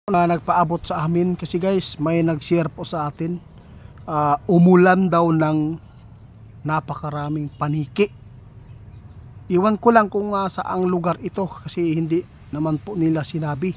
Nagpaabot sa amin kasi guys, may nag-share po sa atin, umulan daw ng napakaraming paniki. Iwan ko lang kung saang lugar ito kasi hindi naman po nila sinabi.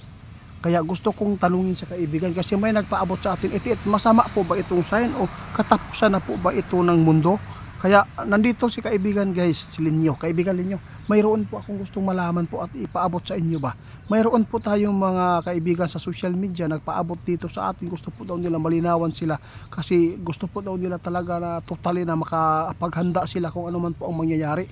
Kaya gusto kong tanungin sa kaibigan kasi may nagpaabot sa atin, masama po ba itong sign o katapusan na po ba ito ng mundo? Kaya nandito si kaibigan guys, si Linyo, kaibigan Linyo, mayroon po akong gustong malaman po at ipaabot sa inyo ba. Mayroon po tayong mga kaibigan sa social media nagpaabot dito sa atin, gusto po daw nila malinawan sila kasi gusto po daw nila talaga na totally na makapaghanda sila kung ano man po ang mangyayari.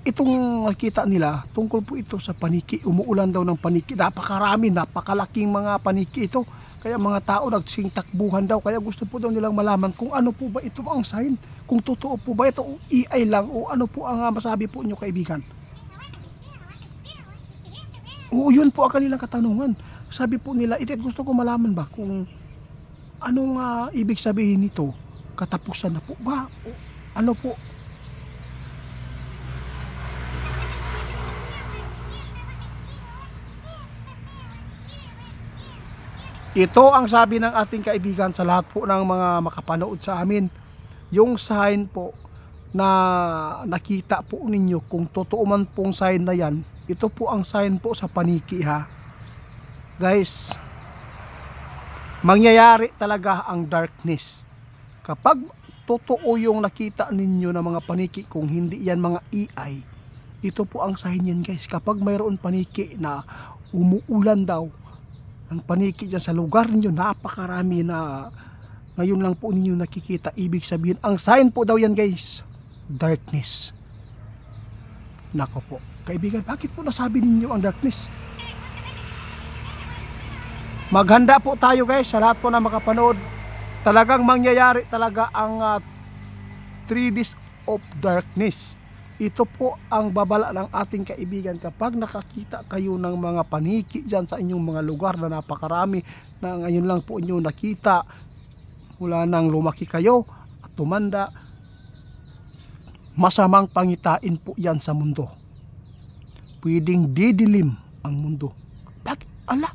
Itong nakita nila, tungkol po ito sa paniki, umuulan daw ng paniki, napakarami, napakalaking mga paniki ito. Kaya mga tao nagsing takbuhan daw, kaya gusto po daw nilang malaman kung ano po ba ito ang sign, kung totoo po ba ito o AI lang o ano po ang masabi po nyo kaibigan. Oo, yun po ang kanilang katanungan. Sabi po nila, gusto ko malaman ba kung anong ibig sabihin nito, katapusan na po ba o ano po. Ito ang sabi ng ating kaibigan sa lahat po ng mga makapanood sa amin. Yung sign po na nakita po ninyo, kung totoo man pong sign na yan, ito po ang sign po sa paniki ha. Guys, mangyayari talaga ang darkness. Kapag totoo yung nakita ninyo na mga paniki, kung hindi yan mga AI, ito po ang sign yan guys. Kapag mayroon paniki na umuulan daw, ang paniki dyan sa lugar ninyo, napakarami na ngayon lang po ninyo nakikita. Ibig sabihin, ang sign po daw yan guys, darkness. Nako po, kaibigan, bakit po nasabi ninyo ang darkness? Maghanda po tayo guys, sa lahat po na makapanood. Talagang mangyayari talaga ang 3 days of darkness. Ito po ang babala ng ating kaibigan. Kapag nakakita kayo ng mga paniki dyan sa inyong mga lugar na napakarami, na ngayon lang po inyo nakita, mula nang lumaki kayo at tumanda, masamang pangitain po yan sa mundo. Pwedeng didilim ang mundo. Bakit? Ala,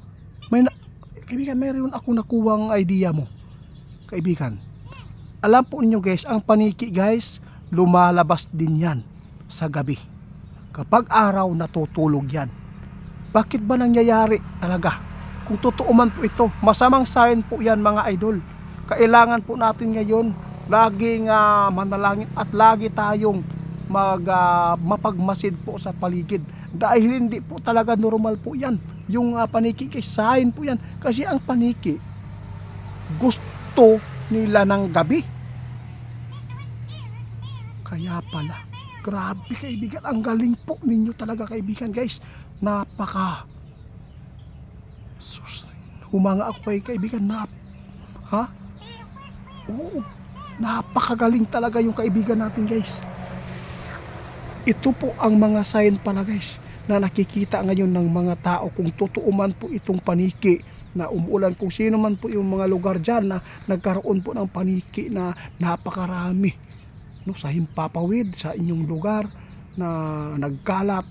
kaibigan, mayroon ako nakuwang idea mo kaibigan. Alam po niyo guys, ang paniki guys, lumalabas din yan sa gabi. Kapag araw, natutulog yan. Bakit ba nangyayari talaga? Kung totoo man po ito, masamang sign po yan mga idol. Kailangan po natin ngayon laging manalangin at lagi tayong mapagmasid po sa paligid. Dahil hindi po talaga normal po yan. Yung paniki, sign po yan. Kasi ang paniki, gusto nila ng gabi. Kaya pala, grabe kaibigan, ang galing po ninyo talaga kaibigan guys. Humanga ako kay kaibigan Oo, napakagaling talaga yung kaibigan natin guys. Ito po ang mga sign pala guys na nakikita ngayon ng mga tao, kung totoo man po itong paniki na umuulan, kung sino man po yung mga lugar dyan na nagkaroon po ng paniki na napakarami sa himpapawid sa inyong lugar na nagkalat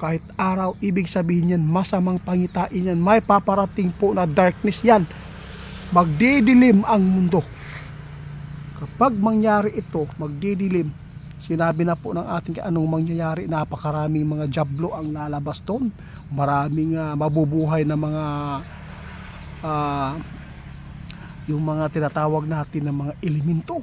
kahit araw, ibig sabihin yan, masamang pangitain yan. May paparating po na darkness yan. Magdidilim ang mundo. Kapag mangyari ito, magdidilim, sinabi na po ng ating anong mangyayari, napakaraming mga jablo ang lalabas doon. Maraming mabubuhay na mga yung mga tinatawag natin na mga elemento.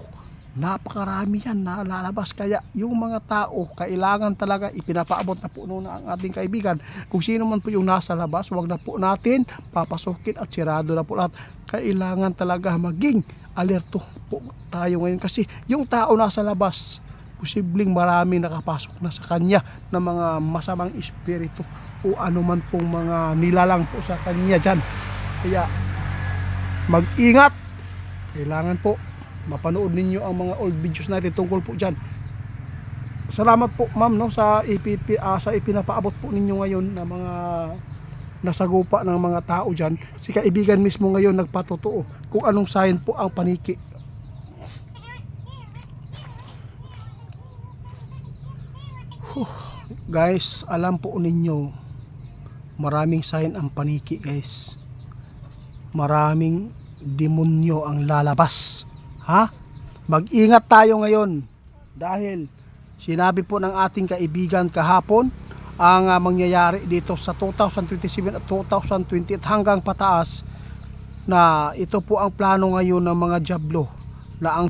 Napakarami yan na lalabas. Kaya yung mga tao, kailangan talaga, ipinapaabot na po noon ang ating kaibigan, kung sino man po yung nasa labas, wag na po natin papasukin at sirado na po lahat. Kailangan talaga maging alerto po tayo ngayon kasi yung tao nasa labas, posibleng maraming nakapasok na sa kanya na mga masamang espiritu o anuman pong mga nilalang po sa kanya dyan. Kaya mag-ingat. Kailangan po mapanood ninyo ang mga old videos natin tungkol po dyan. Salamat po ma'am sa ipinapaabot po ninyo ngayon na mga nasagupa ng mga tao dyan. Si kaibigan mismo ngayon nagpatotoo kung anong sign po ang paniki. Guys, alam po ninyo, maraming sign ang paniki guys. maraming demonyo ang lalabas. Ha? Mag-ingat tayo ngayon dahil sinabi po ng ating kaibigan kahapon ang mangyayari dito sa 2027 at 2028 hanggang pataas, na ito po ang plano ngayon ng mga Diablo, na ang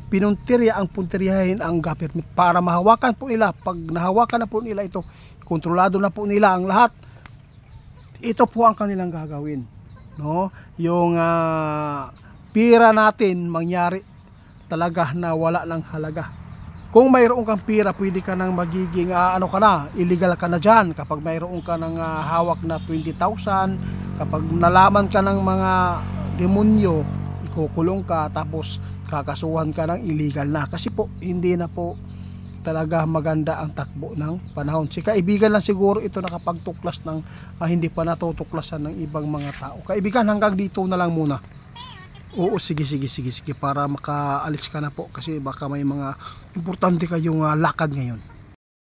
puntiryahin ang government para mahawakan po nila. Pag nahawakan na po nila ito, kontrolado na po nila ang lahat, ito po ang kanilang gagawin, no? Yung pira natin mangyari talaga na wala ng halaga. Kung mayroon kang pira, pwede ka nang magiging illegal ka na dyan. Kapag mayroon ka ng hawak na 20,000, kapag nalaman ka ng mga demonyo, ikukulong ka, tapos kakasuhan ka ng illegal na. Kasi po, hindi na po talaga maganda ang takbo ng panahon. Si kaibigan lang siguro ito nakapagtuklas ng hindi pa natutuklasan ng ibang mga tao. Kaibigan, hanggang dito na lang muna. Oo, sige para makaalis ka na po kasi baka may mga importante kayong lakad ngayon.